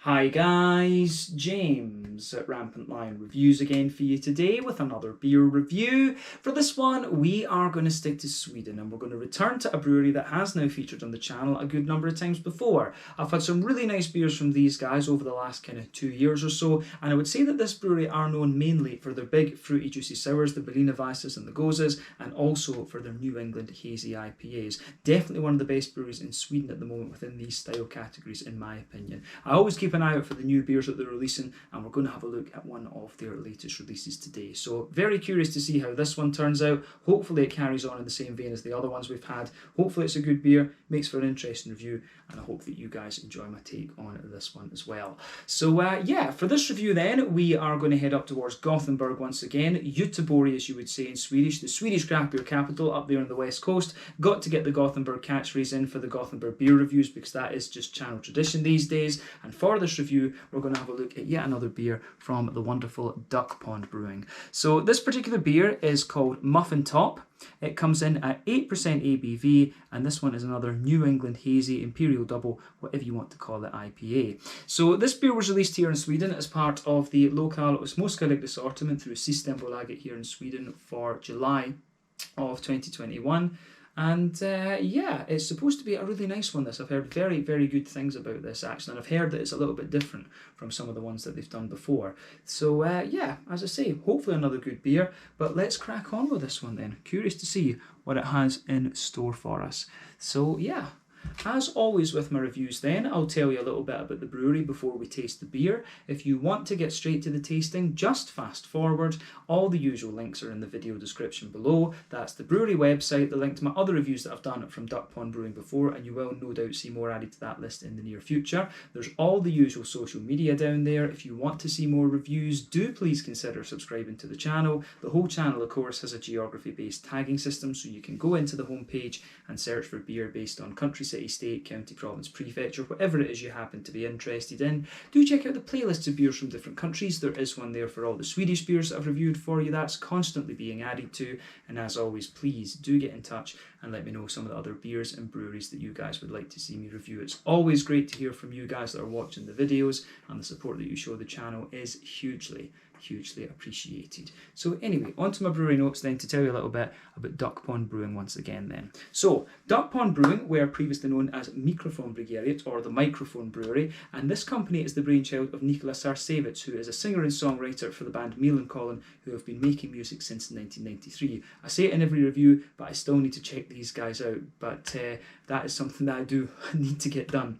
Hi guys, James at Rampant Lion Reviews again for you today with another beer review. For this one, we are going to stick to Sweden and we're going to return to a brewery that has now featured on the channel a good number of times before. I've had some really nice beers from these guys over the last kind of 2 years or so, and I would say that this brewery are known mainly for their big fruity juicy sours, the Berliner Weisses and the Goses, and also for their New England hazy IPAs. Definitely one of the best breweries in Sweden at the moment within these style categories in my opinion. I always keep an eye out for the new beers that they're releasing, and we're going to have a look at one of their latest releases today. So very curious to see how this one turns out. Hopefully it carries on in the same vein as the other ones we've had. Hopefully it's a good beer, makes for an interesting review, and I hope that you guys enjoy my take on this one as well. So yeah, for this review then, we are going to head up towards Gothenburg once again. Göteborg, as you would say in Swedish, the Swedish craft beer capital up there on the west coast. Got to get the Gothenburg catchphrase in for the Gothenburg beer reviews because that is just channel tradition these days. And for this review, we're going to have a look at yet another beer from the wonderful Duckpond Brewing. So this particular beer is called Muffin Top. It comes in at 8% ABV, and this one is another New England Hazy, Imperial Double, whatever you want to call it, IPA. So this beer was released here in Sweden as part of the Lokal och Småskaligt assortiment through Systembolaget here in Sweden for July of 2021. And yeah, it's supposed to be a really nice one, this. I've heard very, very good things about this, actually. And I've heard that it's a little bit different from some of the ones that they've done before. So yeah, as I say, hopefully another good beer. But let's crack on with this one then. Curious to see what it has in store for us. So yeah. As always with my reviews then, I'll tell you a little bit about the brewery before we taste the beer. If you want to get straight to the tasting, just fast forward. All the usual links are in the video description below. That's the brewery website, the link to my other reviews that I've done from Duckpond Brewing before, and you will no doubt see more added to that list in the near future. There's all the usual social media down there. If you want to see more reviews, do please consider subscribing to the channel. The whole channel, of course, has a geography-based tagging system, so you can go into the homepage and search for beer based on country, city, state, county, province, prefecture, whatever it is you happen to be interested in. Do check out the playlists of beers from different countries. There is one there for all the Swedish beers that I've reviewed for you. That's constantly being added to. And as always, please do get in touch and let me know some of the other beers and breweries that you guys would like to see me review. It's always great to hear from you guys that are watching the videos, and the support that you show the channel is hugely appreciated. So anyway, on to my brewery notes then to tell you a little bit about Duckpond Brewing once again then. So Duckpond Brewing were previously known as Mikrofonbryggeriet, or the Microphone Brewery, and this company is the brainchild of Nikola Sarcevich, who is a singer and songwriter for the band Millencolin, who have been making music since 1993. I say it in every review, but I still need to check these guys out, but that is something that I do need to get done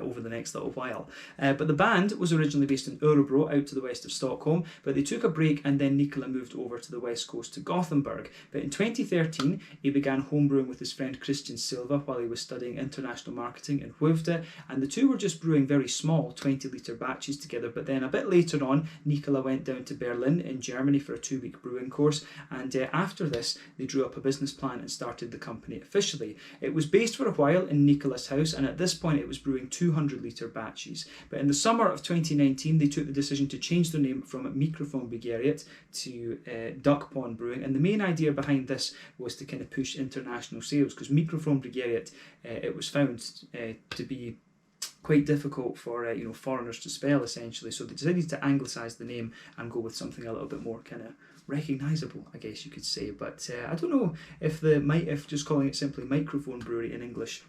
over the next little while. But the band was originally based in Örebro, out to the west of Stockholm, but they took a break and then Nikola moved over to the west coast to Gothenburg. But in 2013, he began homebrewing with his friend Christian Silva while he was studying international marketing in Skövde, and the two were just brewing very small 20-litre batches together. But then a bit later on, Nikola went down to Berlin in Germany for a 2-week brewing course, and after this, they drew up a business plan and started the company officially. It was based for a while in Nikola's house, and at this point it was brewing 200-litre batches. But in the summer of 2019, they took the decision to change their name from Mikrofonbryggeriet to Duckpond Brewing, and the main idea behind this was to kind of push international sales, because Mikrofonbryggeriet, it was found to be quite difficult for foreigners to spell, essentially, so they decided to anglicise the name and go with something a little bit more kind of recognisable, I guess you could say. But I don't know if just calling it simply Microphone Brewery in English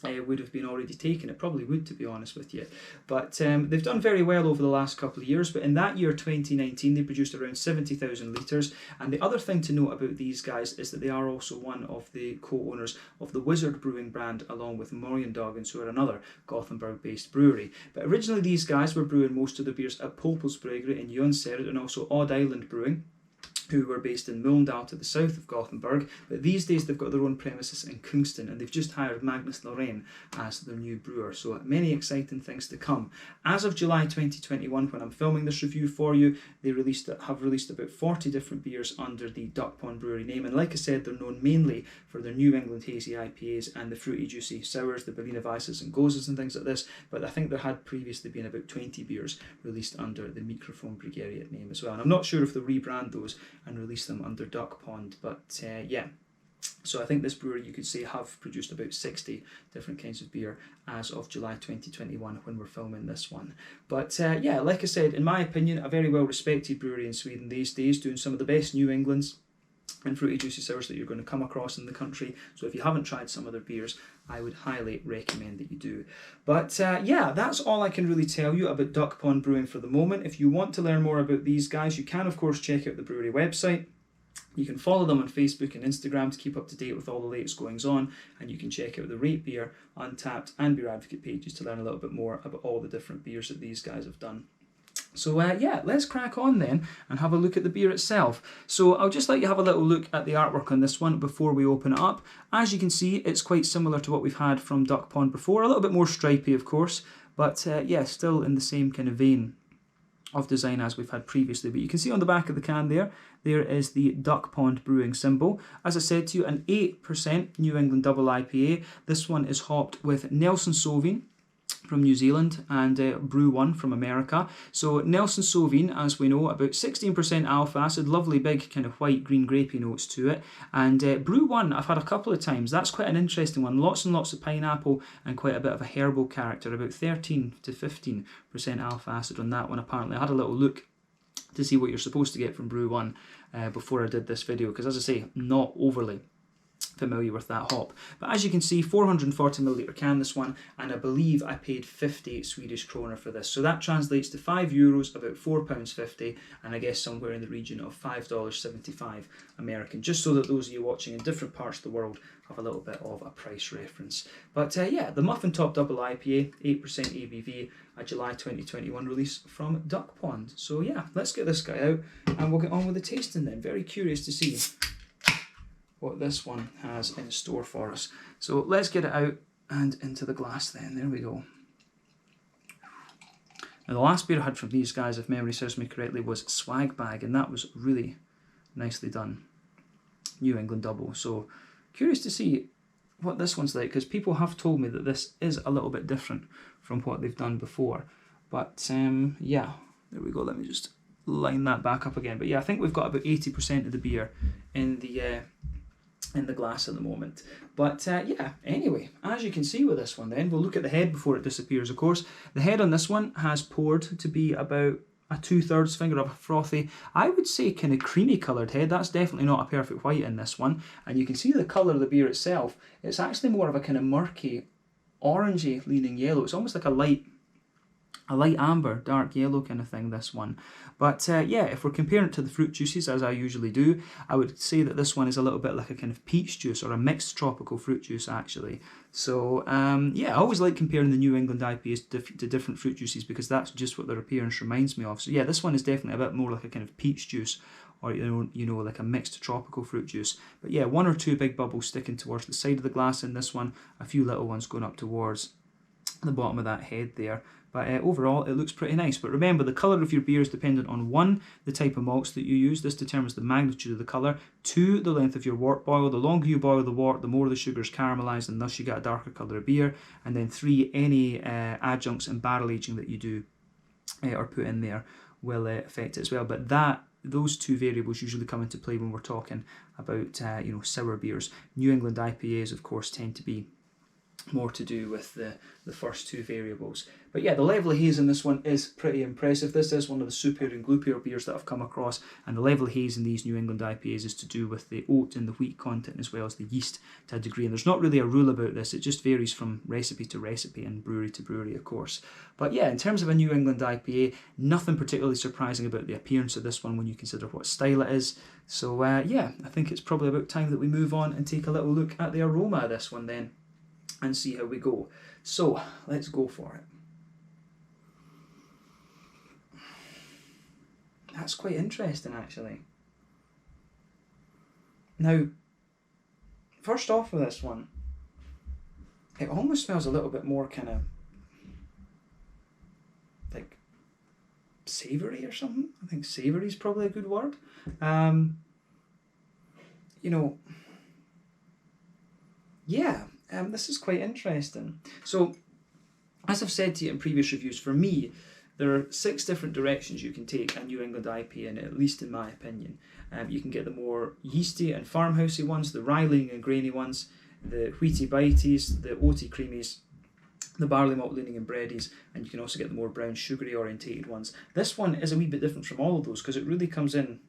would have been already taken. It probably would, to be honest with you. But they've done very well over the last couple of years. But in that year, 2019, they produced around 70,000 litres. And the other thing to note about these guys is that they are also one of the co-owners of the Wizard Brewing brand, along with Morgendagens, who are another Gothenburg-based brewery. But originally, these guys were brewing most of the beers at Polpels Brewery in Jonsered and also Odd Island Brewing, who were based in Mölndal to the south of Gothenburg, but these days they've got their own premises in Kungston, and they've just hired Magnus Lorraine as their new brewer, so many exciting things to come. As of July 2021, when I'm filming this review for you, they have released about 40 different beers under the Duckpond Brewery name, and like I said, they're known mainly for their New England hazy IPAs and the fruity juicy sours, the Berliner Weisses and Goses and things like this, but I think there had previously been about 20 beers released under the Mikrofonbryggeriet name as well, and I'm not sure if they'll rebrand those and release them under Duckpond, but yeah. So I think this brewery, you could say, have produced about 60 different kinds of beer as of July 2021 when we're filming this one. But yeah, like I said, in my opinion, a very well respected brewery in Sweden these days, doing some of the best New Englands and fruity juicy sours that you're going to come across in the country. So if you haven't tried some of their beers, I would highly recommend that you do. But yeah, that's all I can really tell you about Duckpond Brewing for the moment. If you want to learn more about these guys, you can of course check out the brewery website. You can follow them on Facebook and Instagram to keep up to date with all the latest goings on, and you can check out the Rate Beer, Untappd and Beer Advocate pages to learn a little bit more about all the different beers that these guys have done. So yeah, let's crack on then and have a look at the beer itself. So I'll just let you have a little look at the artwork on this one before we open it up. As you can see, it's quite similar to what we've had from Duckpond before, a little bit more stripy of course, but yeah, still in the same kind of vein of design as we've had previously. But you can see on the back of the can there is the Duckpond Brewing symbol. As I said to you, an 8% New England double IPA. This one is hopped with Nelson Sauvin from New Zealand and Brew One from America. So Nelson Sauvin, as we know, about 16% alpha acid, lovely big kind of white green grapey notes to it. And Brew One I've had a couple of times. That's quite an interesting one. Lots and lots of pineapple and quite a bit of a herbal character, about 13 to 15% alpha acid on that one apparently. I had a little look to see what you're supposed to get from Brew One before I did this video, because as I say, not overly familiar with that hop. But as you can see, 440ml can this one, and I believe I paid 50 Swedish kronor for this. So that translates to €5, about £4.50, and I guess somewhere in the region of $5.75 American, just so that those of you watching in different parts of the world have a little bit of a price reference. But yeah, the Muffin Top Double IPA, 8% ABV, a July 2021 release from Duckpond. So yeah, let's get this guy out and we'll get on with the tasting then. Very curious to see what this one has in store for us. So let's get it out and into the glass then. There we go. Now the last beer I had from these guys, if memory serves me correctly, was Swag Bag, and that was really nicely done. New England double. So curious to see what this one's like, because people have told me that this is a little bit different from what they've done before. But yeah, there we go. Let me just line that back up again. But yeah, I think we've got about 80% of the beer in the glass at the moment. But yeah, anyway, as you can see with this one then, we'll look at the head before it disappears, of course. The head on this one has poured to be about a 2/3 finger of a frothy, I would say kind of creamy coloured head. That's definitely not a perfect white in this one. And you can see the colour of the beer itself. It's actually more of a kind of murky, orangey leaning yellow. It's almost like a light amber, dark yellow kind of thing, this one. But yeah, if we're comparing it to the fruit juices, as I usually do, I would say that this one is a little bit like a kind of peach juice, or a mixed tropical fruit juice actually. So yeah, I always like comparing the New England IPAs to different fruit juices, because that's just what their appearance reminds me of. So yeah, this one is definitely a bit more like a kind of peach juice, or you know, like a mixed tropical fruit juice. But yeah, one or two big bubbles sticking towards the side of the glass in this one, a few little ones going up towards the bottom of that head there. But overall, it looks pretty nice. But remember, the colour of your beer is dependent on 1, the type of malts that you use. This determines the magnitude of the colour. 2, the length of your wort boil. The longer you boil the wort, the more the sugar is caramelised, and thus you get a darker colour of beer. And then 3, any adjuncts and barrel aging that you do or put in there will affect it as well. But those two variables usually come into play when we're talking about you know, sour beers. New England IPAs, of course, tend to be more to do with the first two variables. But yeah, the level of haze in this one is pretty impressive. This is one of the superior and gloopier beers that I've come across, and the level of haze in these New England IPAs is to do with the oat and the wheat content, as well as the yeast to a degree. And there's not really a rule about this, it just varies from recipe to recipe and brewery to brewery, of course. But yeah, in terms of a New England IPA, nothing particularly surprising about the appearance of this one when you consider what style it is. So yeah, I think it's probably about time that we move on and take a little look at the aroma of this one then, and see how we go. So let's go for it. That's quite interesting actually. Now, first off with this one, it almost smells a little bit more kind of like savoury or something. I think savoury is probably a good word. You know, yeah. This is quite interesting. So, as I've said to you in previous reviews, for me, there are 6 different directions you can take a New England IPA in it, at least in my opinion. You can get the more yeasty and farmhousey ones, the rye leaning and grainy ones, the wheaty biteies, the oaty creamies, the barley malt leaning and breadies, and you can also get the more brown sugary orientated ones. This one is a wee bit different from all of those because it really comes in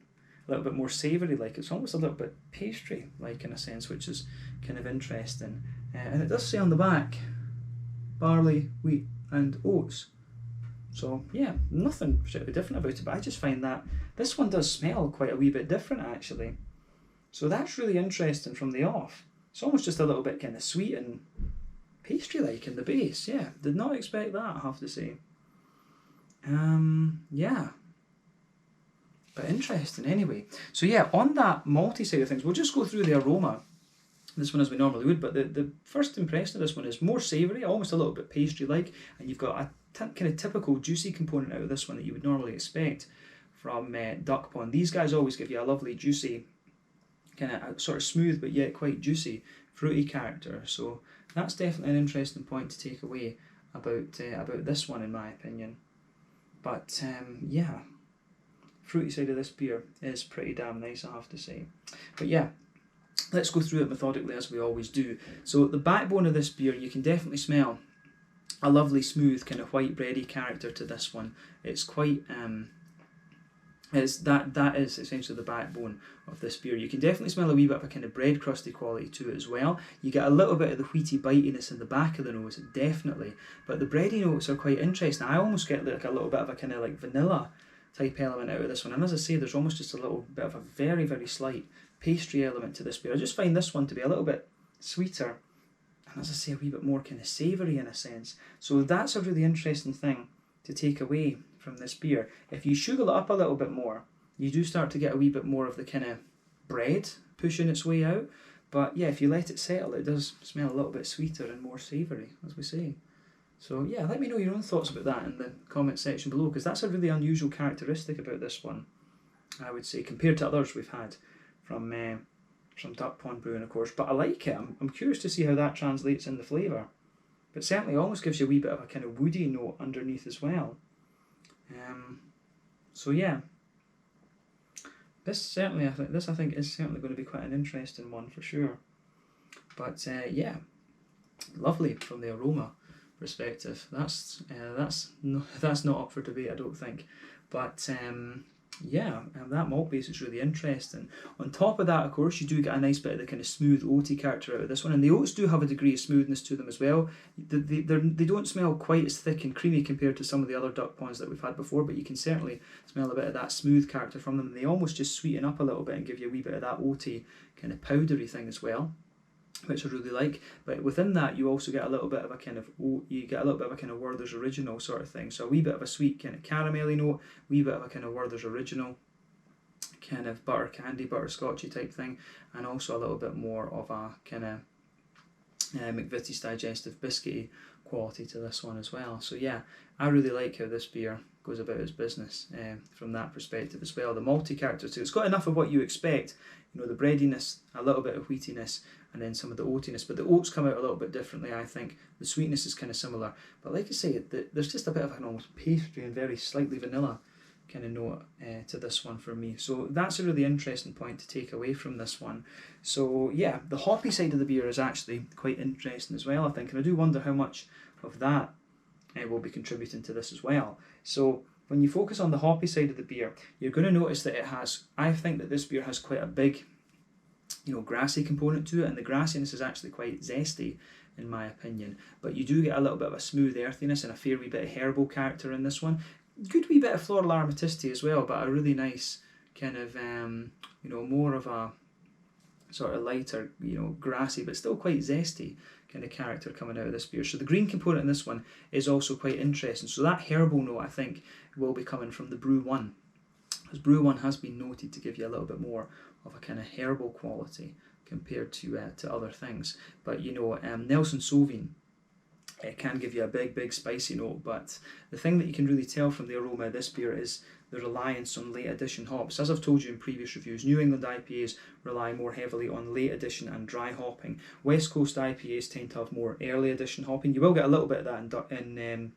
a little bit more savoury, like it's almost a little bit pastry like in a sense, which is kind of interesting. And it does say on the back barley, wheat and oats. So yeah, nothing particularly different about it, but I just find that this one does smell quite a wee bit different actually. So that's really interesting from the off. It's almost just a little bit kind of sweet and pastry-like in the base. Yeah, did not expect that, I have to say. Yeah. But interesting anyway. So yeah, on that malty side of things, we'll just go through the aroma. This one as we normally would, but the first impression of this one is more savoury, almost a little bit pastry-like, and you've got a kind of typical juicy component out of this one that you would normally expect from Duckpond. These guys always give you a lovely juicy, kind of sort of smooth but yet quite juicy, fruity character. So that's definitely an interesting point to take away about this one in my opinion. But yeah, fruity side of this beer is pretty damn nice, I have to say. But yeah, let's go through it methodically as we always do. So the backbone of this beer, you can definitely smell a lovely smooth kind of white bready character to this one. It's quite that is essentially the backbone of this beer. You can definitely smell a wee bit of a kind of bread crusty quality to it as well. You get a little bit of the wheaty bitiness in the back of the nose, definitely, but the bready notes are quite interesting. I almost get like a little bit of a kind of like vanilla type element out of this one, and as I say, there's almost just a little bit of a very, very slight pastry element to this beer. I just find this one to be a little bit sweeter, and as I say, a wee bit more kind of savoury in a sense. So that's a really interesting thing to take away from this beer. If you sugar it up a little bit more, you do start to get a wee bit more of the kind of bread pushing its way out. But yeah, if you let it settle, it does smell a little bit sweeter and more savoury, as we say. So yeah, let me know your own thoughts about that in the comment section below, because that's a really unusual characteristic about this one, I would say, compared to others we've had from Duckpond Brewing, of course. But I like it. I'm curious to see how that translates in the flavour. But certainly almost gives you a wee bit of a kind of woody note underneath as well. So yeah, this I think is certainly going to be quite an interesting one for sure. But yeah, lovely from the aroma perspective. That's not up for debate, I don't think. But yeah, that malt base is really interesting. On top of that, of course, you do get a nice bit of the kind of smooth oaty character out of this one, and the oats do have a degree of smoothness to them as well. They don't smell quite as thick and creamy compared to some of the other Duckponds that we've had before, but you can certainly smell a bit of that smooth character from them, and they almost just sweeten up a little bit and give you a wee bit of that oaty kind of powdery thing as well, which I really like. But within that, you also get a little bit of a kind of Werther's Original sort of thing. So a wee bit of a sweet kind of caramelly note, wee bit of a kind of Werther's Original kind of butterscotchy type thing, and also a little bit more of a kind of McVitie's Digestive biscuity quality to this one as well. So yeah, I really like how this beer goes about its business from that perspective as well. The malty character too, it's got enough of what you expect, you know, the breadiness, a little bit of wheatiness, and then some of the oatiness, but the oats come out a little bit differently, I think. The sweetness is kind of similar, but like I say, there's just a bit of an almost pastry and very slightly vanilla kind of note to this one for me. So that's a really interesting point to take away from this one. So yeah, the hoppy side of the beer is actually quite interesting as well, I think, and I do wonder how much of that will be contributing to this as well. So when you focus on the hoppy side of the beer, you're going to notice that I think that this beer has quite a big, you know, grassy component to it, and the grassiness is actually quite zesty in my opinion, but you do get a little bit of a smooth earthiness and a fair wee bit of herbal character in this one. Good wee bit of floral aromaticity as well, but a really nice kind of you know, more of a sort of lighter, you know, grassy but still quite zesty kind of character coming out of this beer. So the green component in this one is also quite interesting. So that herbal note, I think, will be coming from the Brew 1, because Brew 1 has been noted to give you a little bit more of a kind of herbal quality compared to other things. But you know, Nelson Sauvin, it can give you a big spicy note, but the thing that you can really tell from the aroma of this beer is the reliance on late addition hops. As I've told you in previous reviews, New England IPAs rely more heavily on late addition and dry hopping. West Coast IPAs tend to have more early addition hopping. You will get a little bit of that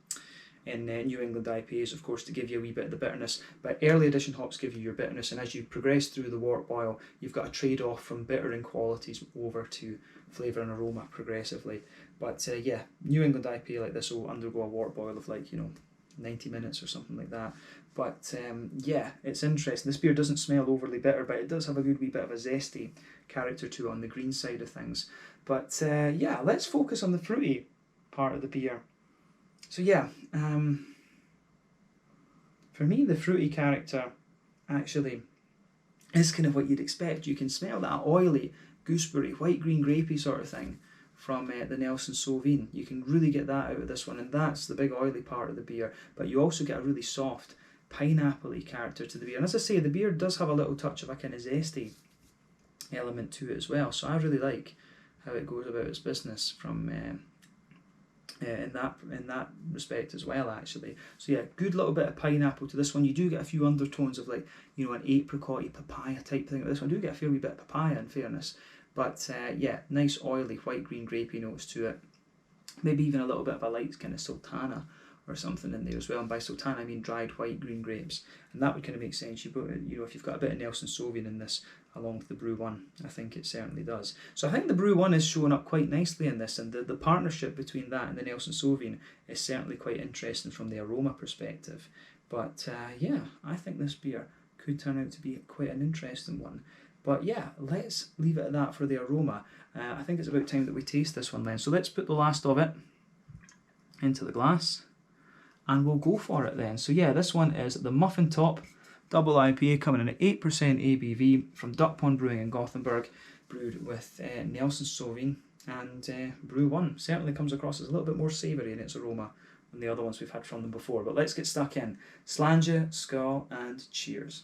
in New England IPAs, of course, to give you a wee bit of the bitterness. But early edition hops give you your bitterness, and as you progress through the wort boil, you've got a trade-off from bittering qualities over to flavour and aroma progressively. But yeah, New England IPA like this will undergo a wort boil of 90 minutes or something like that. But yeah, it's interesting. This beer doesn't smell overly bitter, but it does have a good wee bit of a zesty character to it on the green side of things. But yeah, let's focus on the fruity part of the beer. So yeah, for me the fruity character actually is kind of what you'd expect. You can smell that oily, gooseberry, white green grapey sort of thing from the Nelson Sauvin. You can really get that out of this one, and that's the big oily part of the beer. But you also get a really soft, pineapple-y character to the beer. And as I say, the beer does have a little touch of a kind of zesty element to it as well. So I really like how it goes about its business from in that respect as well, actually. So yeah, good little bit of pineapple to this one. You do get a few undertones of an apricot-y papaya type thing. This one do get a fair wee bit of papaya, in fairness. But yeah, nice oily white green grapey notes to it. Maybe even a little bit of a light kind of sultana or something in there as well. And by sultana I mean dried white green grapes, and that would kind of make sense. If you've got a bit of Nelson Sauvin in this along with the Brew 1, I think it certainly does. So I think the Brew 1 is showing up quite nicely in this, and the partnership between that and the Nelson Sauvin is certainly quite interesting from the aroma perspective. But yeah, I think this beer could turn out to be quite an interesting one. But yeah, let's leave it at that for the aroma. I think it's about time that we taste this one then. So let's put the last of it into the glass, and we'll go for it then. So yeah, this one is the Muffin Top Double IPA, coming in at 8% ABV from Duckpond Brewing in Gothenburg, brewed with Nelson Sauvin and Brew 1. Certainly comes across as a little bit more savoury in its aroma than the other ones we've had from them before. But let's get stuck in. Slange, skål, and cheers.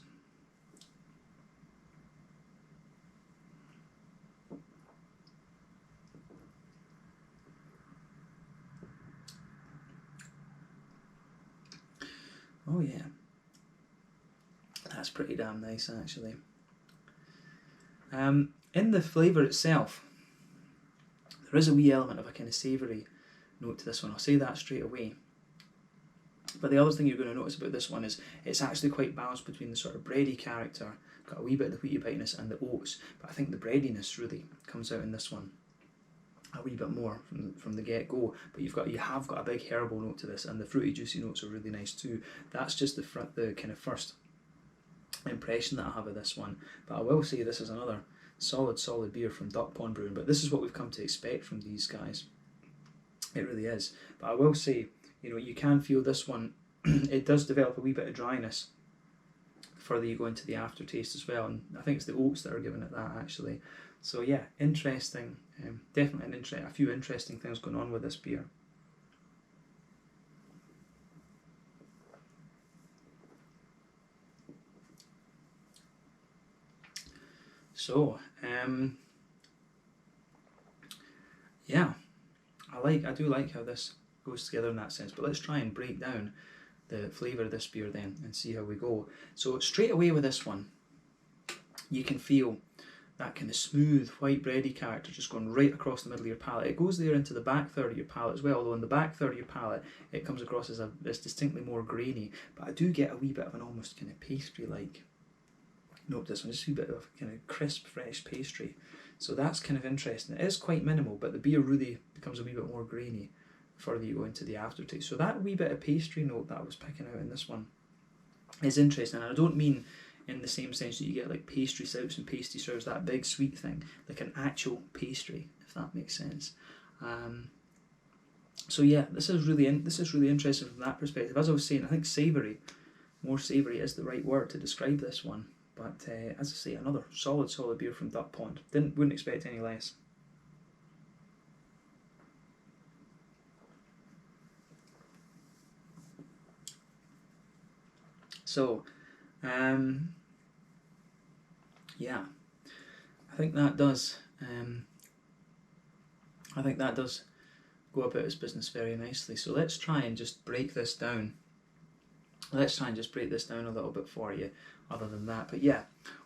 Oh yeah, that's pretty damn nice actually. In the flavour itself, there is a wee element of a kind of savoury note to this one. I'll say that straight away. But the other thing you're going to notice about this one is it's actually quite balanced between the sort of bready character, got a wee bit of the wheaty bitiness, and the oats. But I think the breadiness really comes out in this one a wee bit more from the get-go. But you have got a big herbal note to this, and the fruity juicy notes are really nice too. That's just the kind of first impression that I have of this one. But I will say this is another solid beer from Duckpond Brewing. But this is what we've come to expect from these guys. It really is. But I will say, you can feel this one. It does develop a wee bit of dryness the further you go into the aftertaste as well, and I think it's the oats that are giving it that actually. So yeah, interesting. Definitely a few interesting things going on with this beer. So yeah, I do like how this goes together in that sense. But let's try and break down the flavour of this beer then and see how we go. So straight away with this one, you can feel that kind of smooth white bready character just going right across the middle of your palate. It goes there into the back third of your palate as well, although in the back third of your palate it comes across as distinctly more grainy. But I do get a wee bit of an almost kind of pastry-like note to this one, just a wee bit of kind of crisp, fresh pastry. So that's kind of interesting. It is quite minimal, but the beer really becomes a wee bit more grainy the further you go into the aftertaste. So that wee bit of pastry note that I was picking out in this one is interesting, and I don't mean in the same sense that you get like pastry stouts and pasty stouts, that big sweet thing, like an actual pastry, if that makes sense. So yeah, this is really interesting from that perspective. As I was saying, I think savoury, more savoury is the right word to describe this one. But as I say, another solid beer from Duckpond. Wouldn't expect any less. So, yeah, I think that does go about its business very nicely. So let's try and just break this down. A little bit for you. other than that. But yeah,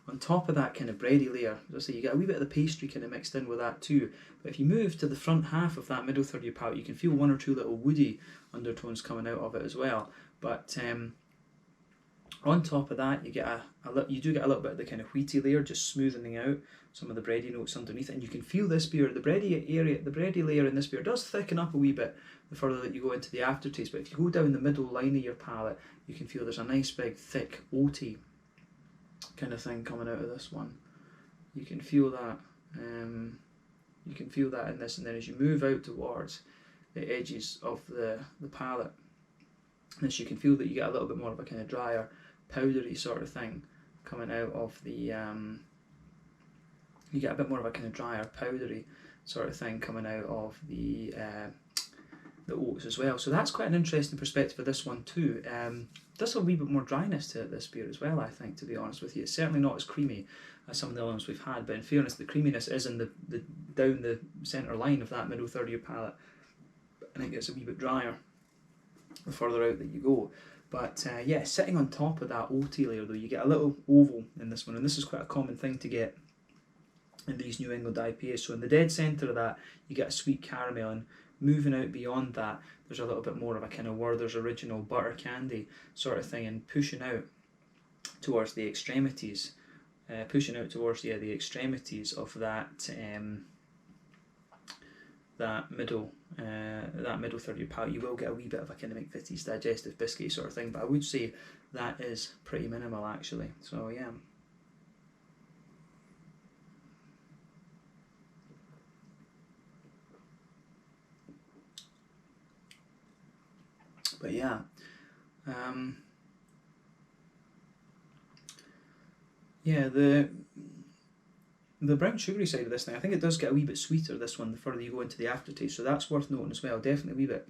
on top of that kind of bready layer, as I say, you get a wee bit of the pastry kind of mixed in with that too. But if you move to the front half of that middle third of your palate, you can feel one or two little woody undertones coming out of it as well. But on top of that, you get you do get a little bit of the kind of wheaty layer, just smoothing out some of the bready notes underneath it. And you can feel this beer, the bready layer in this beer does thicken up a wee bit the further that you go into the aftertaste. But if you go down the middle line of your palate, you can feel there's a nice big thick oaty kind of thing coming out of this one. You can feel that. You can feel that in this, and then as you move out towards the edges of the palate, as you can feel that you get a little bit more of a kind of drier, powdery sort of thing coming out of the. You get a bit more of a kind of drier, powdery sort of thing coming out of the oats as well. So that's quite an interesting perspective of this one too. Does have a wee bit more dryness to it, this beer as well, I think, to be honest with you. It's certainly not as creamy as some of the other ones we've had, but in fairness, the creaminess is in the down the centre line of that middle third of your palate, and it gets a wee bit drier the further out that you go. But yeah, sitting on top of that oaty layer though, you get a little oval in this one, and this is quite a common thing to get in these New England IPAs. So in the dead centre of that, you get a sweet caramel, and moving out beyond that, there's a little bit more of a kind of Werther's Original butter candy sort of thing, and pushing out towards the extremities, the extremities of that that middle third of your palate. You will get a wee bit of a kind of McVitie's digestive biscuit sort of thing, but I would say that is pretty minimal actually. So yeah. But yeah, yeah, the brown sugary side of this thing, I think it does get a wee bit sweeter, this one, the further you go into the aftertaste, so that's worth noting as well. Definitely a wee bit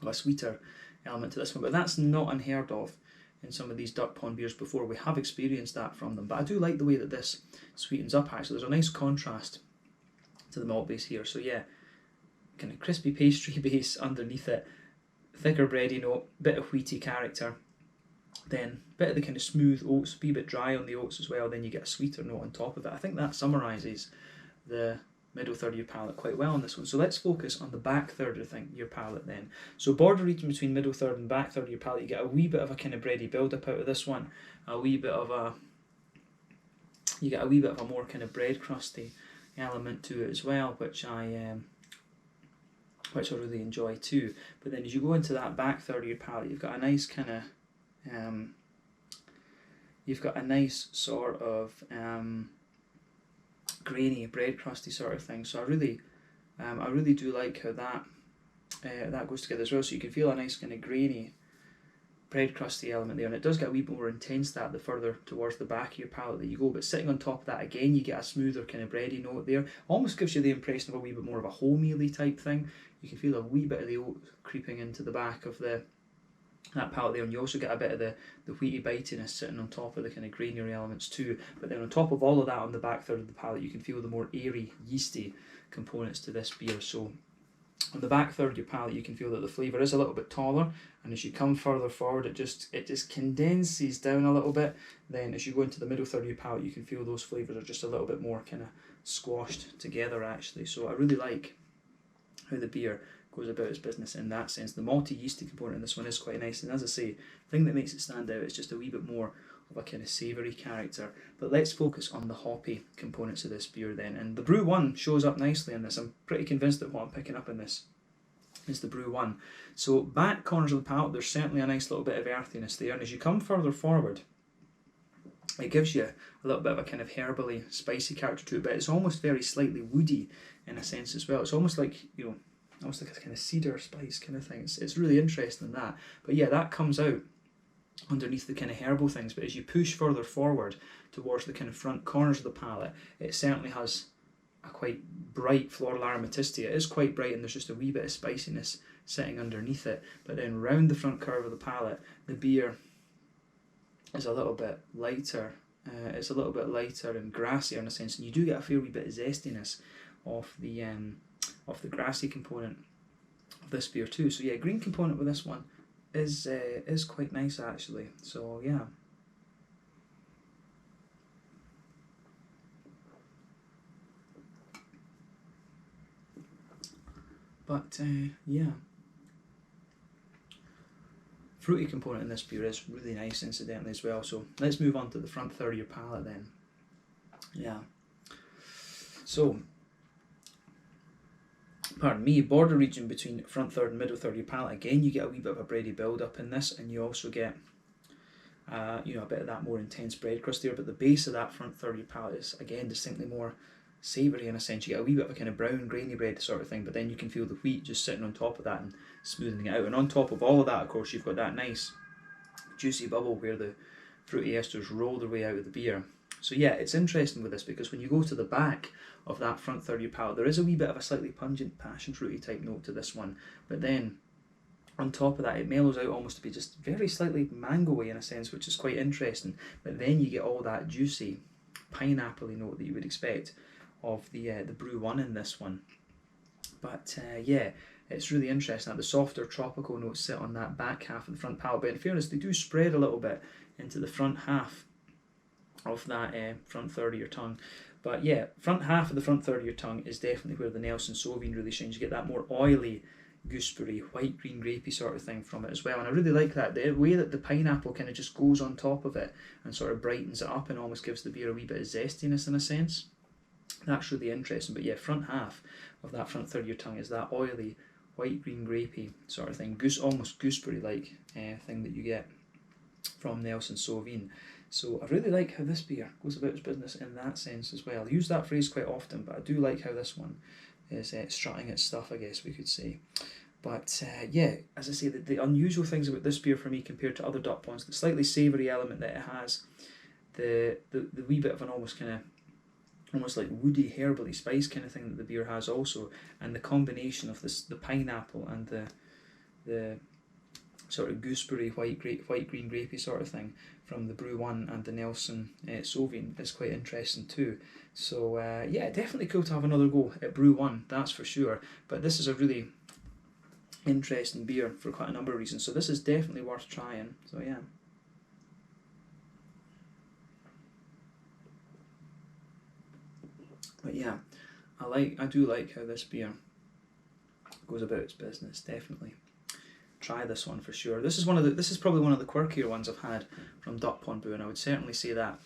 of a sweeter element to this one, but that's not unheard of in some of these Duckpond beers before. We have experienced that from them, but I do like the way that this sweetens up actually. There's a nice contrast to the malt base here, so yeah, kind of crispy pastry base underneath it, thicker bready note, bit of wheaty character, then a bit of the kind of smooth oats, be a bit dry on the oats as well, then you get a sweeter note on top of it. I think that summarises the middle third of your palate quite well on this one. So let's focus on the back third of your palate then. So border region between middle third and back third of your palate, you get a wee bit of a kind of bready build up out of this one, you get a wee bit of a more kind of bread crusty element to it as well, which I really enjoy too. But then as you go into that back third of your palate, you've got a nice kind of sort of grainy, bread crusty sort of thing. So I really do like how that goes together as well. So you can feel a nice kind of grainy, bread crusty element there, and it does get a wee bit more intense that the further towards the back of your palate that you go. But sitting on top of that again, you get a smoother kind of bready note there. Almost gives you the impression of a wee bit more of a wholemealy type thing. You can feel a wee bit of the oat creeping into the back of that palate there, and you also get a bit of the wheaty bitiness sitting on top of the kind of grainier elements too. But then on top of all of that, on the back third of the palate, you can feel the more airy, yeasty components to this beer. So on the back third of your palate, you can feel that the flavour is a little bit taller, and as you come further forward, it just condenses down a little bit. Then as you go into the middle third of your palate, you can feel those flavours are just a little bit more kind of squashed together actually. So I really like how the beer goes about its business in that sense. The malty yeasty component in this one is quite nice, and as I say, the thing that makes it stand out is just a wee bit more of a kind of savoury character. But let's focus on the hoppy components of this beer then, and the Brew 1 shows up nicely in this. I'm pretty convinced that what I'm picking up in this is the Brew 1. So back corners of the palate, there's certainly a nice little bit of earthiness there, and as you come further forward, it gives you a little bit of a kind of herbally, spicy character to it, but it's almost very slightly woody in a sense as well. It's almost like, almost like a kind of cedar spice kind of thing. It's really interesting in that. But yeah, that comes out underneath the kind of herbal things, but as you push further forward towards the kind of front corners of the palate, it certainly has a quite bright floral aromaticity. It is quite bright, and there's just a wee bit of spiciness sitting underneath it. But then round the front curve of the palate, the beer is a little bit lighter. It's a little bit lighter and grassier in a sense, and you do get a fair wee bit of zestiness of the grassy component of this beer too. So yeah, green component with this one is quite nice actually. So yeah. But yeah, fruity component in this beer is really nice incidentally as well. So let's move on to the front third of your palate then. Yeah. So, pardon me, border region between front third and middle third of your palate. Again, you get a wee bit of a bready build up in this, and you also get a bit of that more intense bread crust there. But the base of that front third of your palate is again distinctly more savoury in a sense. You get a wee bit of a kind of brown grainy bread sort of thing, but then you can feel the wheat just sitting on top of that and smoothing it out. And on top of all of that, of course, you've got that nice juicy bubble where the fruity esters roll their way out of the beer. So yeah, it's interesting with this because when you go to the back of that front third of your palate, there is a wee bit of a slightly pungent passion fruity type note to this one, but then on top of that it mellows out almost to be just very slightly mango-y in a sense, which is quite interesting. But then you get all that juicy pineapple-y note that you would expect of the Brew 1 in this one. But yeah, it's really interesting that the softer tropical notes sit on that back half of the front palate, but in fairness they do spread a little bit into the front half of that front third of your tongue. But yeah, front half of the front third of your tongue is definitely where the Nelson Sauvin really shines. You get that more oily, gooseberry, white green grapey sort of thing from it as well, and I really like that, the way that the pineapple kind of just goes on top of it and sort of brightens it up and almost gives the beer a wee bit of zestiness in a sense. That's really interesting. But yeah, front half of that front third of your tongue is that oily, white green grapey sort of thing, almost gooseberry like thing that you get from Nelson Sauvin. So I really like how this beer goes about its business in that sense as well. I use that phrase quite often, but I do like how this one is strutting its stuff, I guess we could say. But yeah, as I say, the unusual things about this beer for me compared to other Duckponds, the slightly savoury element that it has, the wee bit of an almost like woody, herbally spice kind of thing that the beer has also, and the combination of the pineapple and the sort of gooseberry, white green grapey sort of thing from the Brew 1 and the Nelson Sauvin is quite interesting too. So yeah, definitely cool to have another go at Brew 1, that's for sure. But this is a really interesting beer for quite a number of reasons, so this is definitely worth trying. So yeah. But yeah, I do like how this beer goes about its business. Definitely try this one for sure. This is probably one of the quirkier ones I've had from Duckpond Brewing, I would certainly say that.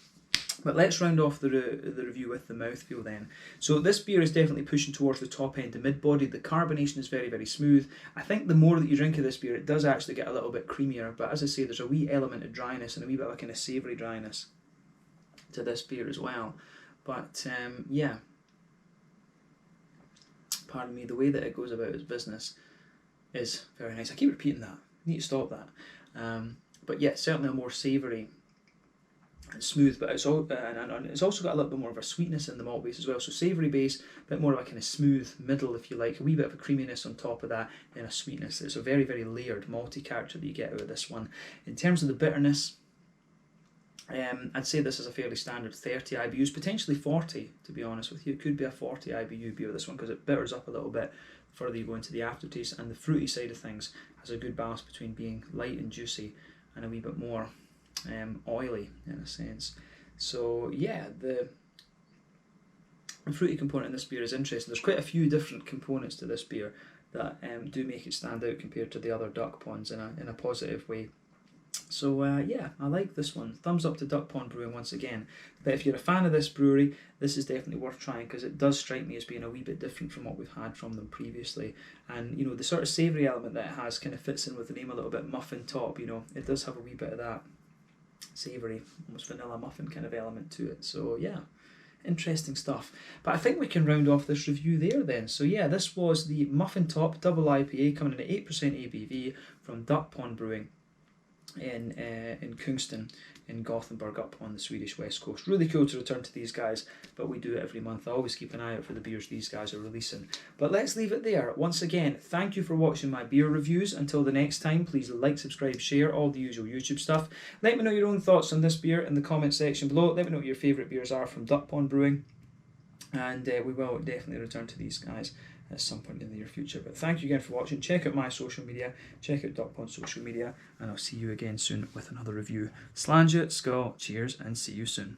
But let's round off the review with the mouthfeel then. So this beer is definitely pushing towards the top end of mid-body. The carbonation is very, very smooth. I think the more that you drink of this beer, it does actually get a little bit creamier. But as I say, there's a wee element of dryness and a wee bit of a kind of savoury dryness to this beer as well. But yeah, pardon me, the way that it goes about its business is very nice. I keep repeating that. I need to stop that. But yeah, certainly a more savoury and smooth, but it's also got a little bit more of a sweetness in the malt base as well. So savoury base, a bit more of a kind of smooth middle, if you like, a wee bit of a creaminess on top of that, and a sweetness. It's a very, very layered malty character that you get out of this one. In terms of the bitterness, I'd say this is a fairly standard 30 IBUs, potentially 40 to be honest with you. It could be a 40 IBU beer, this one, because it bitters up a little bit further you go into the aftertaste, and the fruity side of things has a good balance between being light and juicy and a wee bit more oily in a sense. So yeah, the fruity component in this beer is interesting. There's quite a few different components to this beer that do make it stand out compared to the other Duckponds in a positive way. So yeah, I like this one. Thumbs up to Duckpond Brewing once again. But if you're a fan of this brewery, this is definitely worth trying, because it does strike me as being a wee bit different from what we've had from them previously. And you know, the sort of savoury element that it has kind of fits in with the name a little bit, Muffin top. You know, it does have a wee bit of that savoury, almost vanilla muffin kind of element to it. So yeah, interesting stuff. But I think we can round off this review there then. So yeah, this was the Muffin Top Double IPA coming in at 8% ABV from Duckpond Brewing in Kungston in Gothenburg up on the Swedish west coast. Really cool to return to these guys, but we do it every month. I always keep an eye out for the beers these guys are releasing. But let's leave it there. Once again, thank you for watching my beer reviews. Until the next time, please like, subscribe, share, all the usual YouTube stuff. Let me know your own thoughts on this beer in the comment section below. Let me know what your favourite beers are from Duckpond Brewing, and we will definitely return to these guys at some point in the near future. But thank you again for watching. Check out my social media, check out Duckpond's social media, and I'll see you again soon with another review. Slàinte, skål, cheers, and see you soon.